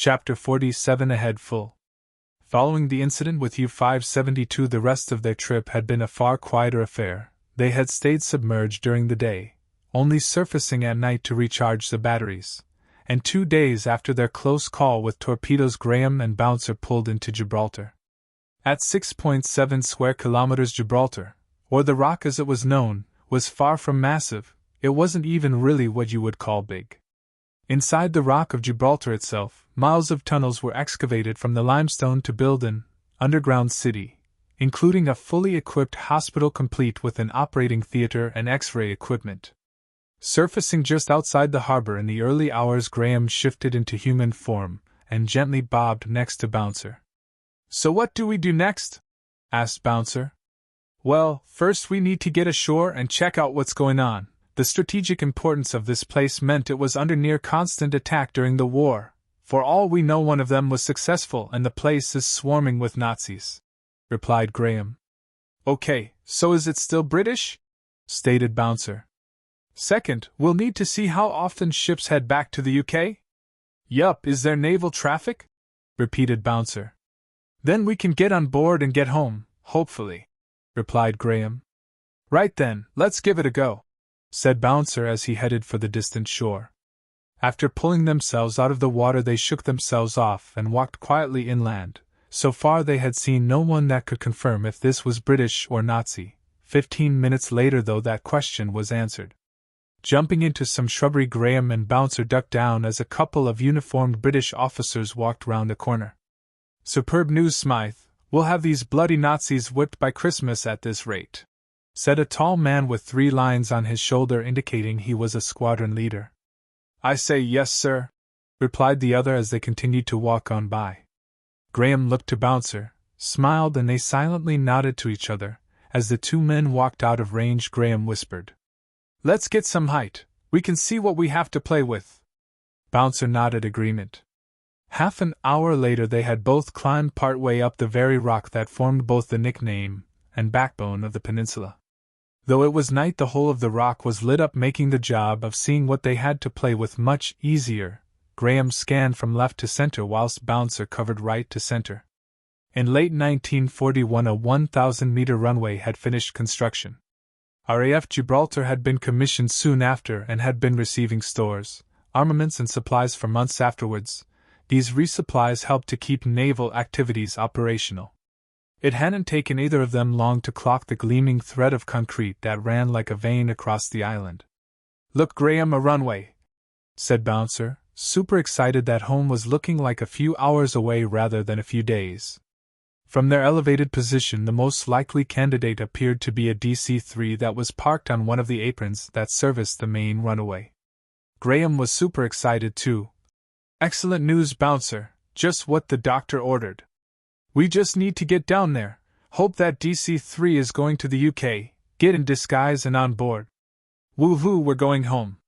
Chapter 47 Ahead Full. Following the incident with U-572, the rest of their trip had been a far quieter affair. They had stayed submerged during the day, only surfacing at night to recharge the batteries. And 2 days after their close call with torpedoes, Graham and Bouncer pulled into Gibraltar. At 6.7 square kilometers, Gibraltar, or the Rock as it was known, was far from massive. It wasn't even really what you would call big. Inside the Rock of Gibraltar itself, miles of tunnels were excavated from the limestone to build an underground city, including a fully equipped hospital complete with an operating theater and X-ray equipment. Surfacing just outside the harbor in the early hours, Graham shifted into human form and gently bobbed next to Bouncer. "So what do we do next?" asked Bouncer. "Well, first we need to get ashore and check out what's going on." The strategic importance of this place meant it was under near constant attack during the war. For all we know, one of them was successful and the place is swarming with Nazis, replied Graham. "Okay, so is it still British?" stated Bouncer. "Second, we'll need to see how often ships head back to the UK?" "Yup, is there naval traffic?" repeated Bouncer. "Then we can get on board and get home, hopefully," replied Graham. "Right then, let's give it a go," said Bouncer as he headed for the distant shore. After pulling themselves out of the water, they shook themselves off and walked quietly inland. So far they had seen no one that could confirm if this was British or Nazi. 15 minutes later, though, that question was answered. Jumping into some shrubbery, Graham and Bouncer ducked down as a couple of uniformed British officers walked round a corner. "Superb news, Smythe. We'll have these bloody Nazis whipped by Christmas at this rate," said a tall man with 3 lines on his shoulder, indicating he was a squadron leader. "I say yes, sir," replied the other as they continued to walk on by. Graham looked to Bouncer, smiled, and they silently nodded to each other. As the 2 men walked out of range, Graham whispered, "Let's get some height. We can see what we have to play with." Bouncer nodded agreement. Half an hour later they had both climbed part way up the very rock that formed both the nickname and backbone of the peninsula. Though it was night, the whole of the rock was lit up, making the job of seeing what they had to play with much easier. Graham scanned from left to center whilst Bouncer covered right to center. In late 1941 a 1,000-meter runway had finished construction. RAF Gibraltar had been commissioned soon after and had been receiving stores, armaments and supplies for months afterwards. These resupplies helped to keep naval activities operational. It hadn't taken either of them long to clock the gleaming thread of concrete that ran like a vein across the island. "Look, Graham, a runway," said Bouncer, super excited that home was looking like a few hours away rather than a few days. From their elevated position, the most likely candidate appeared to be a DC-3 that was parked on one of the aprons that serviced the main runway. Graham was super excited too. "Excellent news, Bouncer, just what the doctor ordered. We just need to get down there, hope that DC-3 is going to the UK, get in disguise and on board. Woohoo, we're going home."